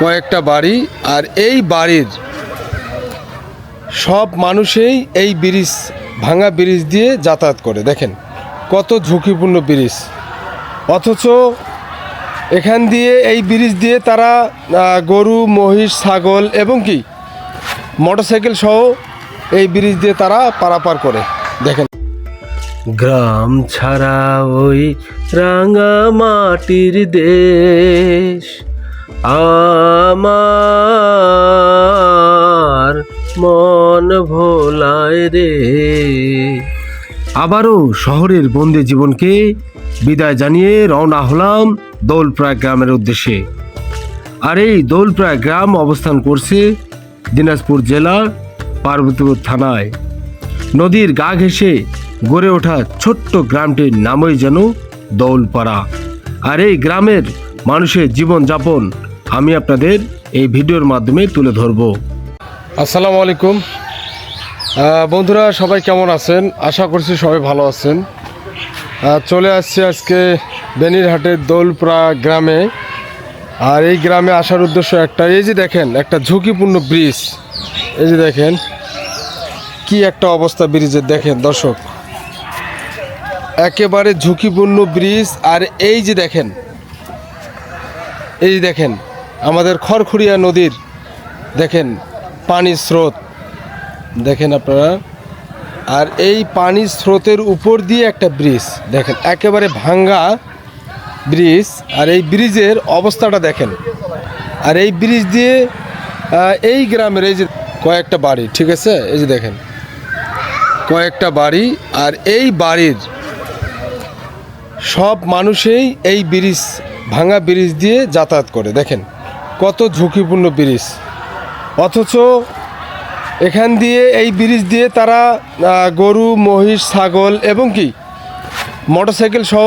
কয়েকটা বাড়ি, আর এই বাড়ির সব মানুষই এই ব্রিজ, ভাঙা ব্রিজ দিয়ে যাতায়াত করে। দেখেন কত ঝুঁকিপূর্ণ ব্রিজ, অথচ এখান দিয়ে এই ব্রিজ দিয়ে তারা গরু, মহিষ, ছাগল এবং কি মোটরসাইকেল সহ এই ব্রিজ দিয়ে তারা পারাপার করে। দেখেন গ্রাম ছাড়া ওই রাঙা মাটির দেশ আমার মন ভোলায় রে। আবারও শহরের বন্দি জীবনকে বিদায় জানিয়ে রওনা হলাম দৌলপ্রায় গ্রামের উদ্দেশ্যে। আর এই দৌলপ্রায় গ্রাম অবস্থান করছে দিনাজপুর জেলার পার্বতীপুর থানায়। নদীর গা ঘেঁষে গড়ে ওঠা ছোট্ট গ্রামটির নামই যেন দৌলপাড়া। আর এই গ্রামের মানুষের জীবনযাপন আমি আপনাদের এই ভিডিওর মাধ্যমে তুলে ধরব। আসসালামু আলাইকুম বন্ধুরা, সবাই কেমন আছেন? আশা করছি সবাই ভালো আছেন। চলে আসছি আজকে বেনিরহাটের দৌলপাড়া গ্রামে। আর এই গ্রামে আসার উদ্দেশ্য একটা, এই যে দেখেন একটা ঝুঁকিপূর্ণ ব্রিজ, এই যে দেখেন কি একটা অবস্থা ব্রিজের। দেখেন দর্শক, একেবারে ঝুঁকিপূর্ণ ব্রিজ। আর এই যে দেখেন, এই যে দেখেন আমাদের খড়খড়িয়া নদীর দেখেন পানির স্রোত দেখেন আপনারা। আর এই পানির স্রোতের উপর দিয়ে একটা ব্রিজ, দেখেন একেবারে ভাঙ্গা ব্রিজ। আর এই ব্রিজের অবস্থাটা দেখেন। আর এই ব্রিজ দিয়ে এই গ্রামের এই যে কয়েকটা বাড়ি, ঠিক আছে, এই যে দেখেন কয়েকটা বাড়ি। আর এই বাড়ির সব মানুষই এই ব্রিজ, ভাঙা ব্রিজ দিয়ে যাতায়াত করে। দেখেন কত ঝুঁকিপূর্ণ ব্রিজ, অথচ এখান দিয়ে এই ব্রিজ দিয়ে তারা গরু, মহিষ, ছাগল এবং কি মোটরসাইকেল সহ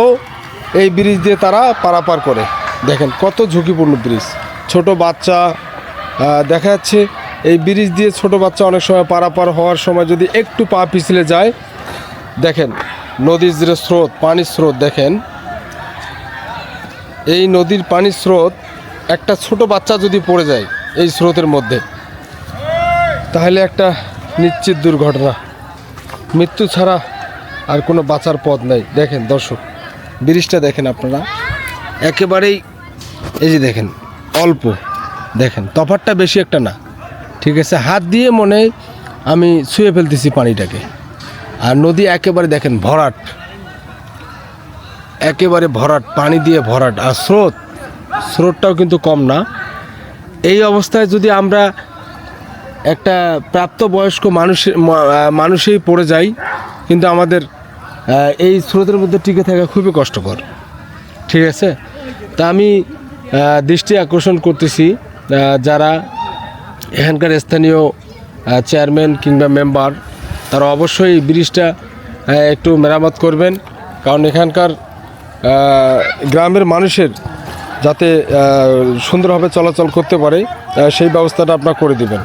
এই ব্রিজ দিয়ে তারা পারাপার করে। দেখেন কত ঝুঁকিপূর্ণ ব্রিজ। ছোট বাচ্চা দেখা যাচ্ছে এই ব্রিজ দিয়ে, ছোট বাচ্চা অনেক সময় পারাপার হওয়ার সময় যদি একটু পা পিছলে যায়, দেখেন নদীর যে স্রোত, পানির স্রোত, দেখেন এই নদীর পানির স্রোত, একটা ছোট বাচ্চা যদি পড়ে যায় এই স্রোতের মধ্যে, তাহলে একটা নিশ্চিত দুর্ঘটনা, মৃত্যু ছাড়া আর কোনো বাঁচার পথ নেই। দেখেন দর্শক ব্রিজটা দেখেন আপনারা, একেবারেই এই যে দেখেন অল্প, দেখেন তফাতটা বেশি একটা না, ঠিক আছে, হাত দিয়ে মনে আমি ছুঁয়ে ফেলতেছি পানিটাকে। আর নদী একেবারে দেখেন ভরাট, একেবারে ভরাট, পানি দিয়ে ভরাট। আর স্রোতটাও কিন্তু কম না। এই অবস্থায় যদি আমরা একটা প্রাপ্তবয়স্ক মানুষেই পড়ে যাই, কিন্তু আমাদের এই স্রোতের মধ্যে টিকে থাকা খুবই কষ্টকর, ঠিক আছে। তা আমি দৃষ্টি আকর্ষণ করতেছি যারা এখানকার স্থানীয় চেয়ারম্যান কিংবা মেম্বার, তারা অবশ্যই এই ব্রিজটা একটু মেরামত করবেন। কারণ এখানকার গ্রামের মানুষের যাতে সুন্দরভাবে চলাচল করতে পারে সেই ব্যবস্থাটা আপনারা করে দিবেন।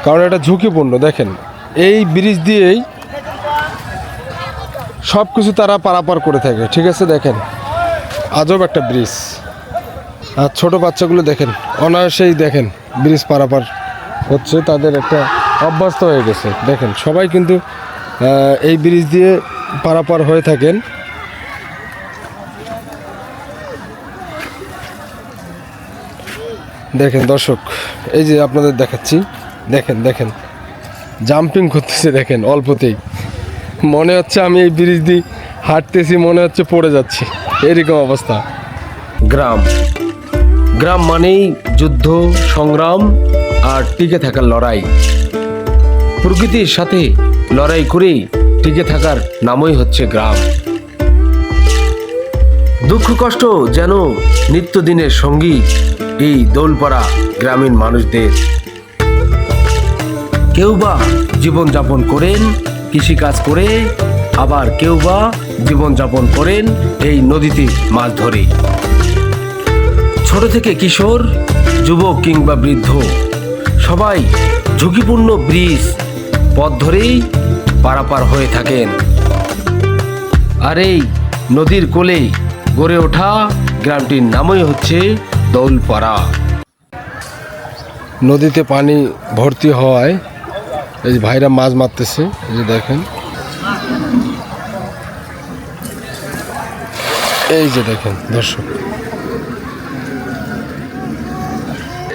কারণ এটা ঝুঁকিপূর্ণ। দেখেন এই ব্রিজ দিয়েই সব কিছু তারা পারাপার করে থাকে, ঠিক আছে। দেখেন আজব একটা ব্রিজ। আর ছোটো বাচ্চাগুলো দেখেন অনায়াসেই দেখেন ব্রিজ পারাপার হচ্ছে, তাদের একটা অভ্যস্ত হয়ে গেছে। দেখেন সবাই কিন্তু এই ব্রিজ দিয়ে পারাপার হয়ে থাকেন। দেখেন দর্শক, এই যে আপনাদের দেখাচ্ছি, দেখেন দেখেন জাম্পিং করতেছে, দেখেন অল্পতেই মনে হচ্ছে আমি এই ব্রিজ দিয়ে হাঁটতেছি, মনে হচ্ছে পড়ে যাচ্ছি, এরকম অবস্থা। গ্রাম মানেই যুদ্ধ, সংগ্রাম আর টিকে থাকার লড়াই। প্রকৃতির সাথে লড়াই করেই টিকে থাকার নামই হচ্ছে গ্রাম। দুঃখ কষ্ট যেন নিত্যদিনের সঙ্গী এই দৌলপাড়া গ্রামীণ মানুষদের। কেউ বা জীবনযাপন করেন কৃষিকাজ করে, আবার কেউ বা জীবনযাপন করেন এই নদীতে মাছ ধরে। ছোট থেকে কিশোর, যুবক কিংবা বৃদ্ধ, সবাই ঝুঁকিপূর্ণ ব্রিজ পথ ধরেই পারাপার হয়ে থাকেন। আর এই নদীর কোলে গড়ে ওঠা গ্রামটির নামই হচ্ছে দৌলপাড়া। নদীতে পানি ভর্তি হওয়ায় এই যে ভাইরা মাছ মারতেছে, এই যে দেখেন, এই যে দেখেন দর্শক,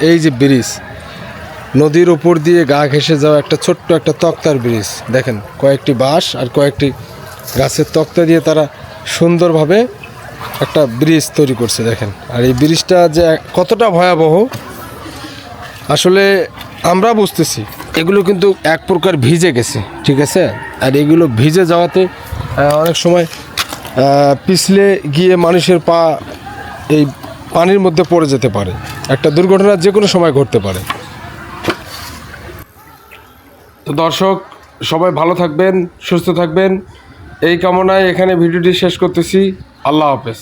এই যে ব্রিজ, নদীর উপর দিয়ে গা ঘেঁষে যাওয়া একটা ছোট্ট একটা তক্তার ব্রিজ। দেখেন কয়েকটি বাঁশ আর কয়েকটি গাছের তক্তা দিয়ে তারা সুন্দরভাবে একটা ব্রিজ তৈরি করছে দেখেন। আর এই ব্রিজটা যে কতটা ভয়াবহ আসলে আমরা বুঝতেছি। এগুলো কিন্তু এক প্রকার ভিজে গেছে, ঠিক আছে। আর এগুলো ভিজে যাওয়াতে অনেক সময় পিছলে গিয়ে মানুষের পা এই পানির মধ্যে পড়ে যেতে পারে। একটা দুর্ঘটনা যে কোনো সময় ঘটতে পারে। তো দর্শক সবাই ভালো থাকবেন, সুস্থ থাকবেন, এই কামনায় এখানে ভিডিওটি শেষ করতেছি। আল্লাহ হাফেজ।